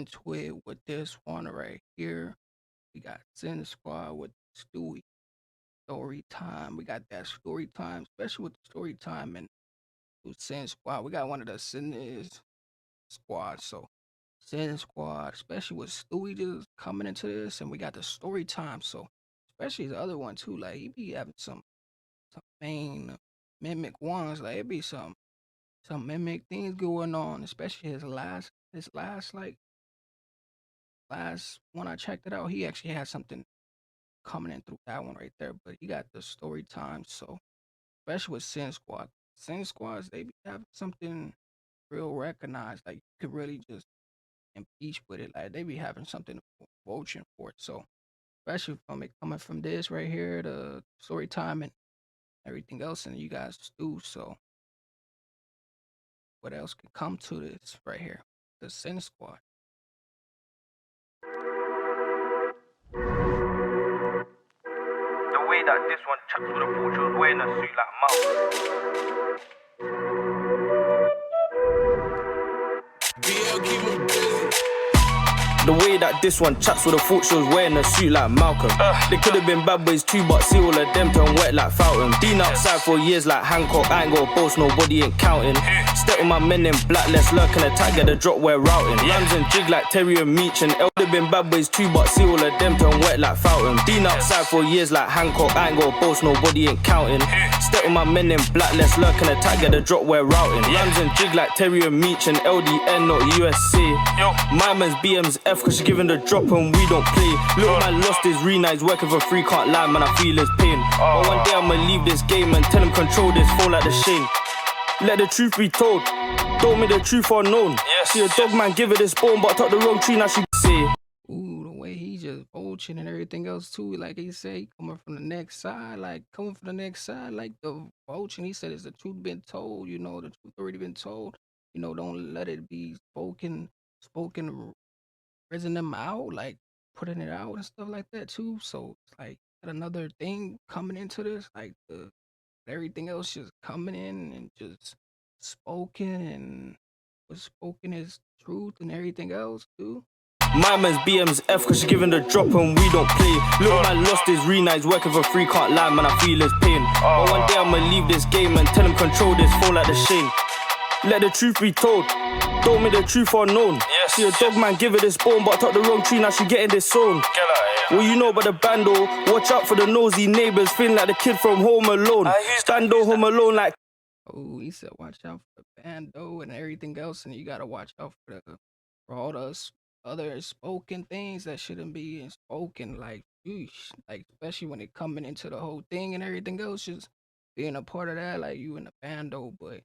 into it with this one right here. We got Sin Squad with Stewie. Story time. We got that story time, especially with the story time and with Sin Squad. We got one of the Sin Squad. So Sin Squad, especially with Stewie just coming into this, and we got the story time. So especially the other one too. Like he be having some main mimic ones. Like it be some mimic things going on, especially his last last one I checked it out. He actually had something coming in through that one right there. But he got the story time. So especially with Sin Squad. Sin Squads, they be having something real recognized. Like you could really just impeach with it. Like they be having something vulture for it. So especially from it coming from this right here, the story time and everything else, and you guys do. So what else can come to this right here? The Sin Squad. The way that this one chaps with a porch was wearing a suit like The way that this one chats with a thought she was wearing a suit like Malcolm. They could have been bad boys too, but see all of them turn wet like fountain. Been outside for years like Hancock, I ain't got a boast, nobody ain't counting. Step with my men in black, let's lurk and attack, get the drop, we're routing. Rams and jig like Terry and Meech, and L have been bad boys too, but see all of them turn wet like fountain. Been outside for years like Hancock, I ain't got a boast, nobody ain't counting. Step with my men in black, let's lurk and attack, get the drop, we're routing. Rams and jig like Terry and Meech, and LDN, not USC. My man's BM's F cause she giving the drop and we don't play. Little man lost his rena, he's working for free, can't lie, man, I feel his pain. But one day I'ma leave this game and tell him control this phone like the Shane. Let the truth be told, don't make the truth unknown. See a dog man give her this bone, but took the wrong tree, now she say. Ooh, the way he just vulturing and everything else too. Like he said, coming from the next side, like the vulturing. He said, "Is the truth been told? You know, the truth already been told. You know, don't let it be spoken, raising them out, like putting it out and stuff like that too. So it's like another thing coming into this, like the everything else just coming in and just spoken and was spoken is truth and everything else too. My man's BM's F cause she giving the drop and we don't play. Little man lost his rena, he's working for free, can't lie, man, I feel his pain. But one day I'ma leave this game and tell him control this phone like the Shane. Let the truth be told, don't make the truth unknown. See a dog man give her this bone, but took the wrong tree, now she getting this zone. What you know about the bando? Watch out for the nosy neighbours, feeling like the kid from Home Alone. Bando Home Alone like. Oh, he said, watch out for the bando and everything else, and you gotta watch out for all those other spoken things that shouldn't be spoken. Like, eesh, like especially when it coming into the whole thing and everything else, just being a part of that, like you in the bando, but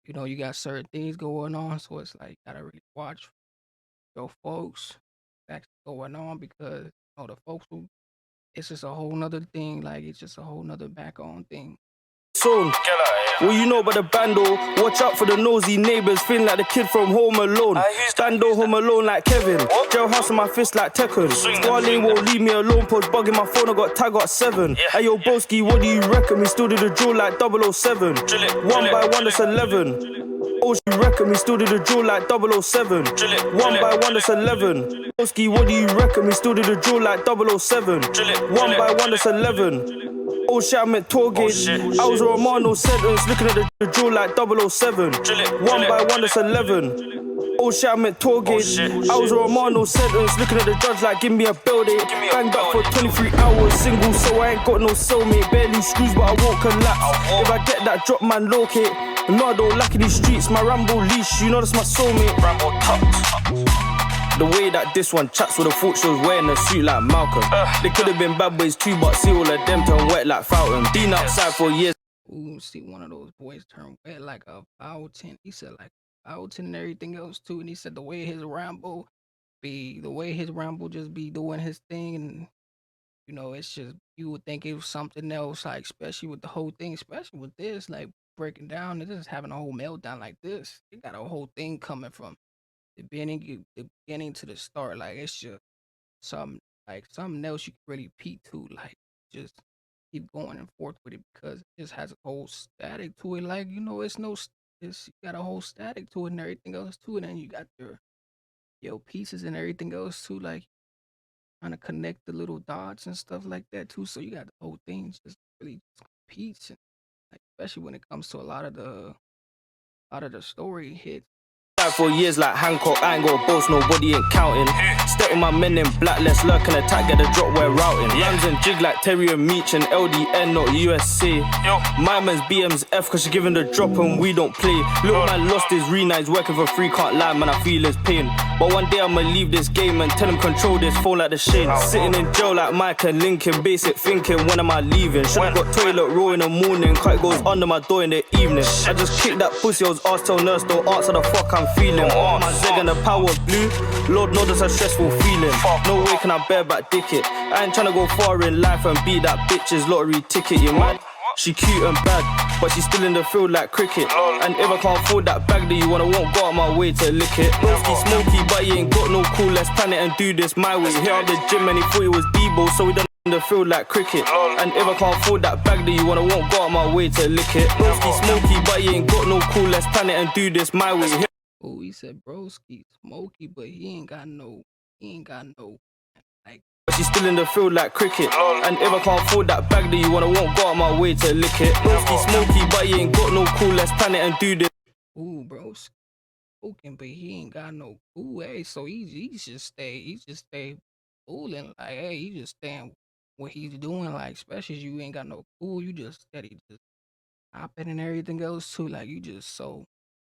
you know you got certain things going on, so it's like gotta really watch your folks that's going on because the folks who it's just a whole nother thing, like it's just a whole nother back on thing. Zone. What you know about the bando? Watch out for the nosy neighbours, feeling like the kid from Home Alone. Bando Home Alone like Kevin. Jailhouse in my fist like Tekken. Squally won't leave me alone, post bugging my phone, I got tag got 7. Hey yo Broski, what do you reckon? We still do the drill like 007. One by one, that's 11. Oh, you reckon we still do the drill like 007. One by one, that's 11. Broski, what do you reckon? We still do the drill like 007. One by one, that's 11. Oh shit, I meant tour gauge. I was a Romano sentence, looking at the drill like 007. One by one, that's 11. Oh shit, I meant tour gauge. I was a Romano sentence, looking at the judge like give me a bill date. Banged up for 23 hours, single, so I ain't got no cellmate. Barely screws, but I won't collapse. If I get that drop, man, locate. No, I don't like these streets, my Rambo leash, you know that's my soulmate. Rambo tucked. The way that this one chats with a thought she was wearing a suit like Malcolm. They could have been bad boys too, but see all of them turn wet like fountain. Been outside for years. Ooh, see one of those boys turn wet like a fountain. He said like fountain and everything else too. And he said the way his Rambo just be doing his thing, and it's just you would think it was something else, like especially with the whole thing, especially with this, like breaking down and just having a whole meltdown like this. You got a whole thing coming from the beginning to the start. Like it's just something else you can really peek to. Like just keep going and forth with it because it just has a whole static to it. Like it's you got a whole static to it and everything else to it, and you got yo pieces and everything else too, like trying to connect the little dots and stuff like that too. So you got the whole thing just really just competes, and like, especially when it comes to a lot of the story hits. For years like Hancock, I ain't got boast, nobody ain't counting. Step with my men in black, let's lurk and attack, get the drop, we're routing. Rams and jig like Terry and Meach and LDN, not USC. My man's BM's F, cause she giving the drop and we don't play. Little man lost his rena, he's working for free, can't lie, man, I feel his pain. But one day I'ma leave this game and tell him control this phone like the Shane. Sitting in jail like Mike and Lincoln, basic thinking, when am I leaving? Should've got toilet roll in the morning, kite goes under my door in the evening. I just kicked that pussy, I was asked, tell nurse, don't answer the fuck I'm feeling. My zeg and the power blue, Lord knows that's a stressful feeling. No way can I bareback dick it. I ain't tryna go far in life and be that bitch's lottery ticket, you mad? She cute and bad, but she's still in the field like cricket. And if I can't afford that bag that you want, I won't go out my way to lick it. Broski smoky, but he ain't got no cool, let's plan it and do this my way. Here at the gym and he thought he was Debo, so we done in the field like cricket. And if I can't afford that bag that you want, I won't go out my way to lick it. Broski smoky, but he ain't got no cool, let's plan it and do this my way. Oh, he said broski smoky, but he ain't got no like. She's still in the field like cricket. And if I can't afford that bag that you want, I won't go out my way to lick it. Broski smoky, but he ain't got no cool, let's plan it and do this. Ooh, bro, smoking, but he ain't got no cool. Hey, so he just stay fooling. Like, hey, he just staying what he's doing. Like, especially you ain't got no cool. You just steady just hopping and everything else too. Like, you just so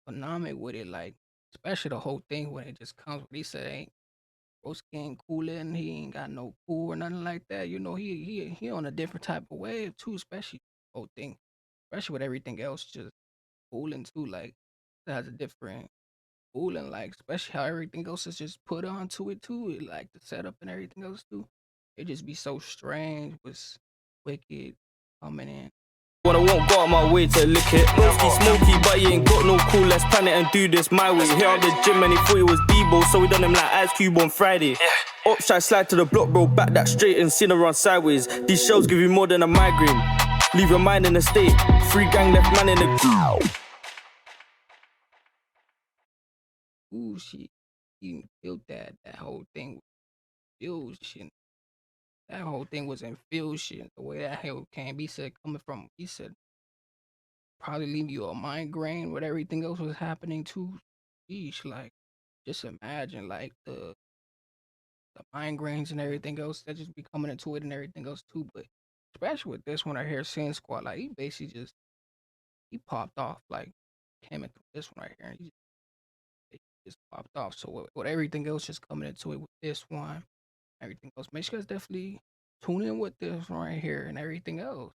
phenomenal with it. Like, especially the whole thing when it just comes. When he said, "Ain't Broski ain't coolin', he ain't got no cool or nothing like that." You know, he on a different type of wave too. Especially the whole thing, especially with everything else just cooling too. Like, it has a different cooling. Like, especially how everything else is just put onto it too. It, like the setup and everything else too. It just be so strange. Was wicked coming in. When I won't go out my way to lick it. Broski smoky, but he ain't got no cool, let's plan it and do this my way. Here at the gym and he thought he was Debo, so we done him like Ice Cube on Friday. Ups try slide to the block, bro, back that straight and sin around sideways. These shells give you more than a migraine. Leave your mind in a state. Free gang left man in the Ooh, shit. He built that whole thing with fusion. That whole thing was in fusion. The way that hell came, he said, coming from, he said, probably leave you a migraine with everything else was happening too. Sheesh, like, just imagine, like, the migraines and everything else that just be coming into it and everything else too. But especially with this one right here, Sin Squad, like, he basically just, he popped off, like, came into this one right here, and he just popped off. So with everything else just coming into it with this one, everything else, make sure you guys definitely tune in with this one right here and everything else.